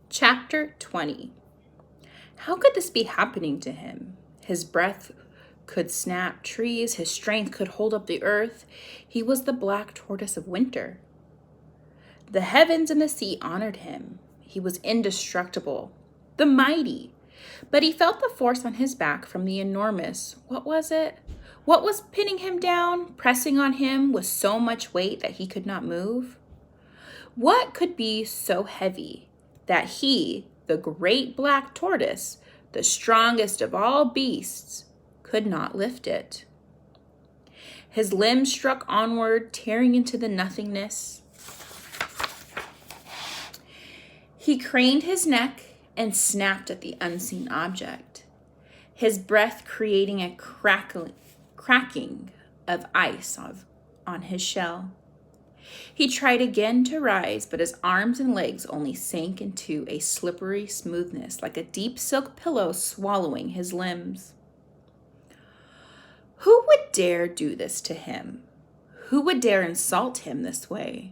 Chapter 20. How could this be happening to him? His breath could snap trees, his strength could hold up the earth. He was the black tortoise of winter. The heavens and the sea honored him. He was indestructible, the mighty. But he felt the force on his back from the enormous, what was it? What was pinning him down, pressing on him with so much weight that he could not move? What could be so heavy that he, the great black tortoise, the strongest of all beasts, could not lift it? His limbs struck onward, tearing into the nothingness. He craned his neck and snapped at the unseen object, his breath creating a cracking of ice on his shell. He tried again to rise, but his arms and legs only sank into a slippery smoothness, like a deep silk pillow swallowing his limbs. Who would dare do this to him? Who would dare insult him this way?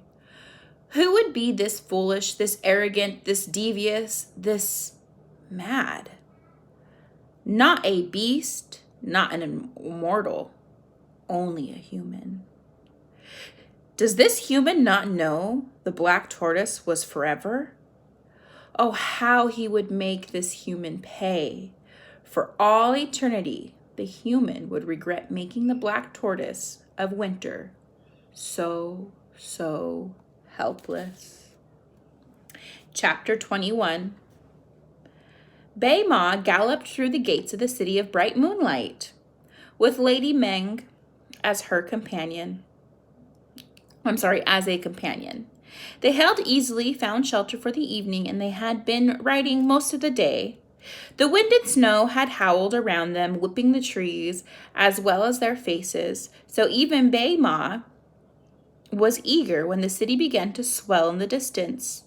Who would be this foolish, this arrogant, this devious, this mad? Not a beast, not an immortal, only a human. Does this human not know the black tortoise was forever? Oh, how he would make this human pay. For all eternity, the human would regret making the black tortoise of winter so helpless. Chapter 21. Bei Ma galloped through the gates of the city of bright moonlight, with Lady Meng as a companion. They hailed easily, found shelter for the evening, and they had been riding most of the day. The wind and snow had howled around them, whipping the trees as well as their faces, so even Bei Ma was eager when the city began to swell in the distance.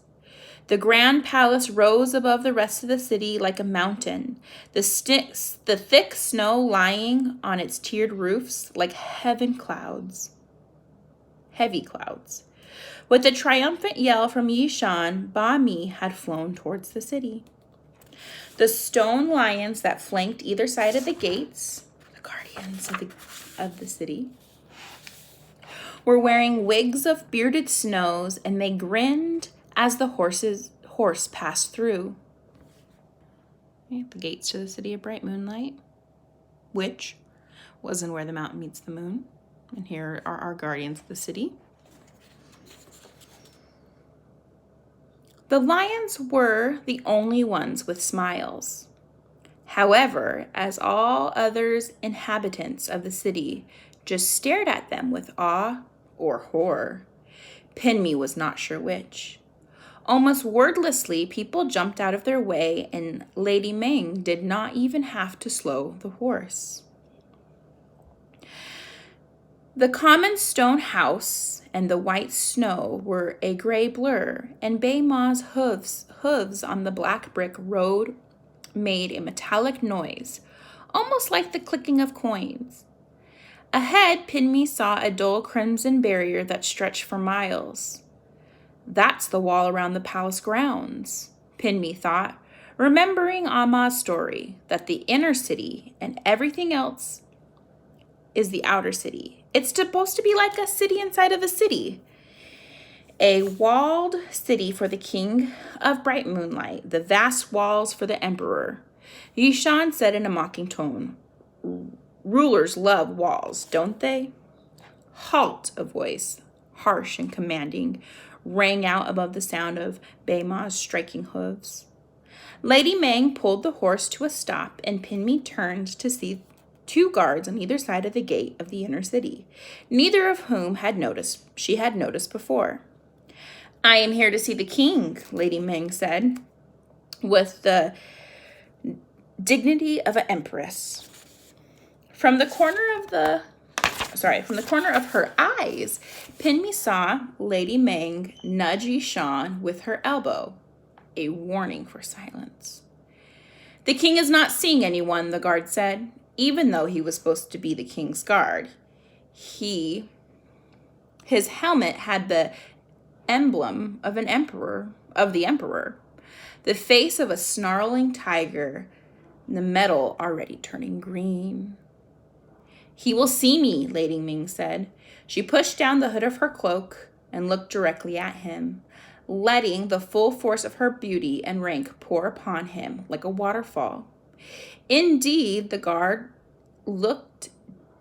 The grand palace rose above the rest of the city like a mountain, the thick snow lying on its tiered roofs like heavy clouds. With a triumphant yell from Yishan, Ba Mi had flown towards the city. The stone lions that flanked either side of the gates, the guardians of the city, were wearing wigs of bearded snows, and they grinned as the horse passed through. The gates to the city of bright moonlight, which was in where the mountain meets the moon. And here are our guardians of the city. The lions were the only ones with smiles. However, as all other inhabitants of the city just stared at them with awe or horror, Pinmi was not sure which. Almost wordlessly, people jumped out of their way, and Lady Meng did not even have to slow the horse. The common stone house and the white snow were a gray blur, and Bei Ma's hooves on the black brick road made a metallic noise, almost like the clicking of coins. Ahead, Pinmi saw a dull crimson barrier that stretched for miles. That's the wall around the palace grounds, Pinmi thought, remembering Amma's story that the inner city and everything else is the outer city. It's supposed to be like a city inside of a city. A walled city for the king of bright moonlight, the vast walls for the emperor. Yishan said in a mocking tone, "Rulers love walls, don't they?" Halt, a voice, harsh and commanding, rang out above the sound of Bei Ma's striking hooves. Lady Meng pulled the horse to a stop, and Pinmi turned to see two guards on either side of the gate of the inner city, neither of whom she had noticed before. "I am here to see the king," Lady Meng said, with the dignity of an empress. From the corner of her eyes, Pinmi saw Lady Meng nudge Yishan with her elbow, a warning for silence. "The king is not seeing anyone," the guard said. Even though he was supposed to be the king's guard, his helmet had the emblem of the emperor. the face of a snarling tiger, the metal already turning green. He will see me, Lady Ming said. She pushed down the hood of her cloak and looked directly at him, letting the full force of her beauty and rank pour upon him like a waterfall. Indeed, the guard looked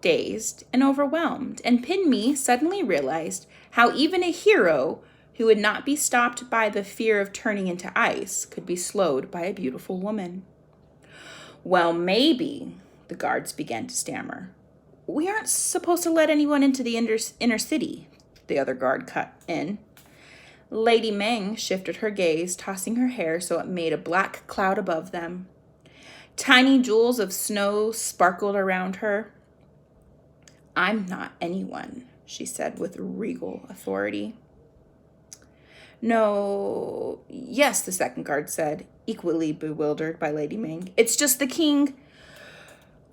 dazed and overwhelmed, and Pinmi suddenly realized how even a hero who would not be stopped by the fear of turning into ice could be slowed by a beautiful woman. Well, maybe, the guards began to stammer. We aren't supposed to let anyone into the inner city, the other guard cut in. Lady Ming shifted her gaze, tossing her hair so it made a black cloud above them. Tiny jewels of snow sparkled around her. I'm not anyone, she said with regal authority. No, yes, the second guard said, equally bewildered by Lady Ming. It's just the king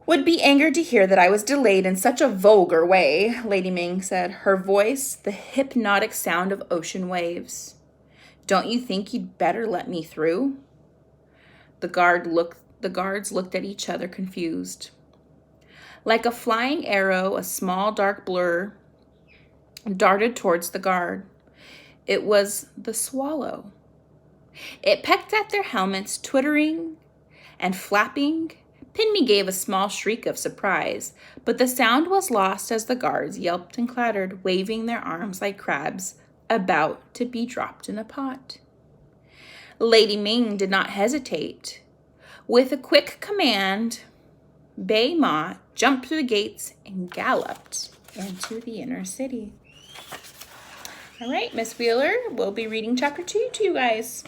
would be angered to hear that I was delayed in such a vulgar way, Lady Ming said, her voice the hypnotic sound of ocean waves. Don't you think you'd better let me through? The guards looked at each other confused. Like a flying arrow, a small dark blur darted towards the guard. It was the swallow. It pecked at their helmets, twittering and flapping. Pinmi gave a small shriek of surprise, but the sound was lost as the guards yelped and clattered, waving their arms like crabs about to be dropped in a pot. Lady Ming did not hesitate. With a quick command, Bei Ma jumped through the gates and galloped into the inner city. All right, Miss Wheeler, we'll be reading chapter 2 to you guys.